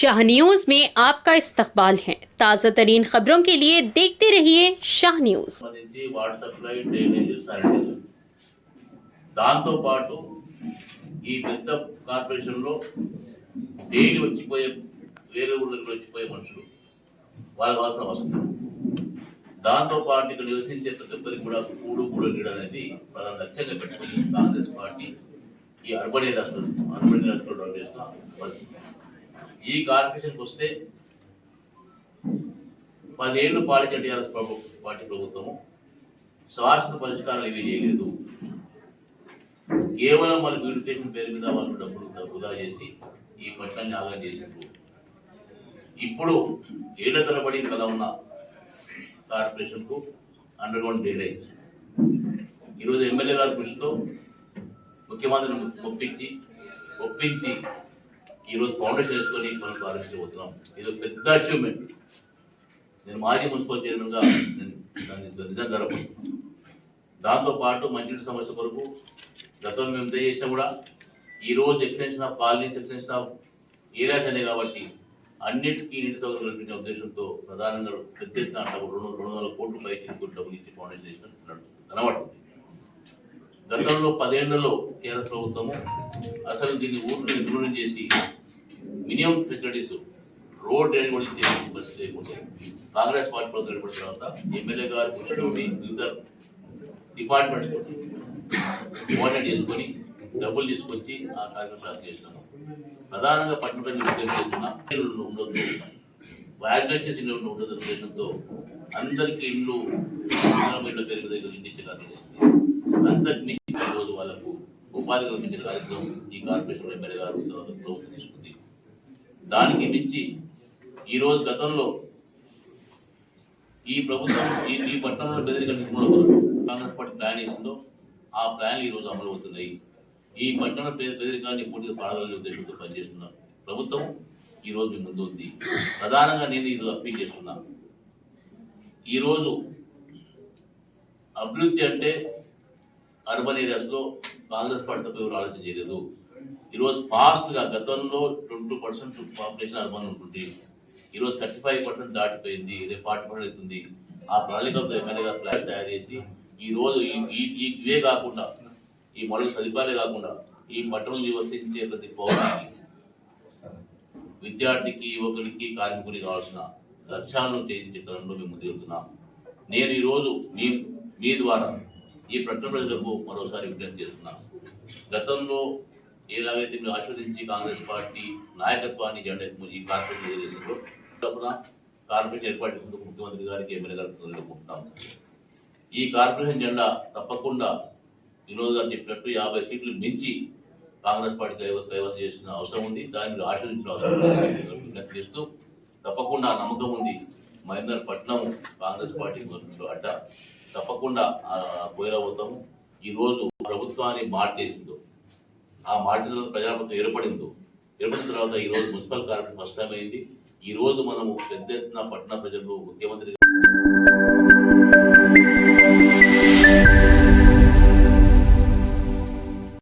Shah news में आपका इस्तकबाल है। ताज़ा तरीन खबरों के लिए देखते रहिए शाह न्यूज। దాంతో పాటు ఈ పెద్ద కార్పొరేషన్ లో డైలీ వచ్చిపోయే వేరే ఊళ్ళకి వచ్చిపోయే మనుషులు వాళ్ళ వాసన వస్తుంది. దాంతో పాటు ఇక్కడ నివసించే ప్రతి ఒక్కరికి కూడా కూడు నీడ అనేది ప్రధాన లక్ష్యంగా పెట్టుకుని కాంగ్రెస్ పార్టీ ఈ అర్బన్ ఏరియాస్ డెవలప్ చేస్తున్న పరిస్థితి. ఈ కార్పొరేషన్కి వస్తే 10 ఏళ్ళు పాలించే టీఆర్ఎస్ పార్టీ ప్రభుత్వము శాశ్వత పరిష్కారాలు ఏమీ చేయలేదు. కేవలం వాళ్ళ బ్యూటిఫికేషన్ పేరు మీద వాళ్ళు డబ్బులు వృధా చేసి ఈ పట్టాన్ని ఆగా చేసినప్పుడు ఇప్పుడు ఏళ్ల తరబడి కథ ఉన్న కార్పొరేషన్కు అండర్గ్రౌండ్ డ్రైనేజ్ ఈరోజు ఎమ్మెల్యే గారి కృషితో ముఖ్యమంత్రిని ఒప్పించి ఈరోజు ఫౌండేషన్ వేసుకొని మనం ప్రారంభించబోతున్నాం. ఇది ఒక పెద్ద అచీవ్మెంట్. నేను మాజీ మున్సిపల్ చైర్మన్గా నిజం జరపను. దాంతోపాటు మంచినీటి సమస్య కొరకు గతంలో మేము చేసినా కూడా ఈరోజు extension of colonies, extension of areas అనే కాబట్టి అన్నిటికీ నీటి సౌకర్యం కల్పించే ఉద్దేశంతో ప్రధానంగా పెద్ద ఎత్తున 200 కోట్ల పైకి డబ్బులు ఇచ్చి ఫౌండేషన్ వేసినట్టు కనబడుతుంది. గతంలో 10 ఏళ్లలో టీఆర్ఎస్ ప్రభుత్వము అసలు దీన్ని ఊరిని ఇంప్రూవ్మెంట్ చేసి మినిమం ఫెసిలిటీస్ రోడ్ డ్రైనేజ్ కూడా ఇచ్చే పరిస్థితి లేకుంటే కాంగ్రెస్ పార్టీ ప్రభుత్వం ఏర్పడిన తర్వాత ఎమ్మెల్యే గారు కృషితోటి వివిధ డిపార్ట్మెంట్స్ కోఆర్డినేట్ చేసుకొని డబ్బులు తీసుకొచ్చి ఆ కార్యక్రమం చేస్తున్నాము. ప్రధానంగా పట్టణ చేస్తున్న ఉండొద్దు, వ్యాగ్నేషన్స్ ఇల్లు ఉండదు ఉద్దేశంతో అందరికీ ఇల్లు పేరు మీద ఇంటించే కార్యక్రమం చేస్తుంది. అంతకు ఈరోజు వాళ్ళకు ఉపాధి కల్పించే కార్యక్రమం ఈ కార్పొరేషన్ ఎమ్మెల్యే గారు ప్రభుత్వం తీసుకుంది. దానికి మించి ఈరోజు గతంలో ఈ ప్రభుత్వం ఈ పట్టణంలో బెదిరిక నిర్మూలన కాంగ్రెస్ పార్టీ ప్లాన్ చేసిందో ఆ ప్లాన్లు ఈరోజు అమలు అవుతున్నాయి. ఈ పట్టణ బెదిరికాన్ని పూర్తిగా పాడగలిగే ఉద్దేశంతో పనిచేస్తున్న ప్రభుత్వం ఈరోజు మీ ముందు ఉంది. ప్రధానంగా నేను ఈరోజు అప్పీల్ చేస్తున్నా, ఈరోజు అభివృద్ధి అంటే అర్బన్ ఏరియాస్లో కాంగ్రెస్ పార్టీ తప్ప ఎవరు ఆలోచన చేయలేదు. ఈరోజు ఫాస్ట్గా గతంలో 20% పాపులేషన్ అర్బన్ ఉంటుంది, ఈరోజు 35% దాటిపోయింది, రేపు 40% అవుతుంది. ఆ ప్రణాళికలతో ఎమ్మెల్యేగా ప్లాన్ తయారు చేసి ఈరోజు ఇవే కాకుండా ఈ మౌలిక సదుపాయాలే కాకుండా ఈ పట్టణం నివసించే ప్రతి పౌరునికి, విద్యార్థికి, యువకుడికి, కార్మికుడికి కావాల్సిన లక్ష్యాలను ఛేదించడంలో మేము ముందుకెళ్తున్నాం. నేను ఈరోజు మీ ద్వారా ఈ పట్టణ ప్రజలకు మరోసారి విజ్ఞప్తి చేస్తున్నాను. గతంలో ఎలాగైతే మీరు ఆస్వాదించి కాంగ్రెస్ పార్టీ నాయకత్వాన్ని జెండా ఈ కార్పొరేషన్ చేసిందో కార్పొరేషన్ ఏర్పాటు ముఖ్యమంత్రి గారికి, ఎమ్మెల్యే గారికి కోరుకుంటున్నాం. ఈ కార్పొరేషన్ జెండా తప్పకుండా వినోద్ గారు చెప్పినట్టు 50 సీట్లు మించి కాంగ్రెస్ పార్టీ కైవసం చేసిన అవసరం ఉంది. దాన్ని మీరు ఆశీర్వదించిన అవసరం విజ్ఞప్తి చేస్తూ తప్పకుండా నమ్మకం ఉంది మహేందర్ పట్నం కాంగ్రెస్ పార్టీ అడ్డ తప్పకుండా పోయిరాబోతాము. ఈరోజు ప్రభుత్వాన్ని మార్చేసిందో ఆ మార్చిన తర్వాత ప్రజాప్రభుత్వం ఏర్పడిన తర్వాత ఈరోజు మున్సిపల్ కార్పొరేషన్ ఫస్ట్ టైం అయింది. ఈరోజు మనము పెద్ద ఎత్తున పట్టణ ప్రజలు ముఖ్యమంత్రి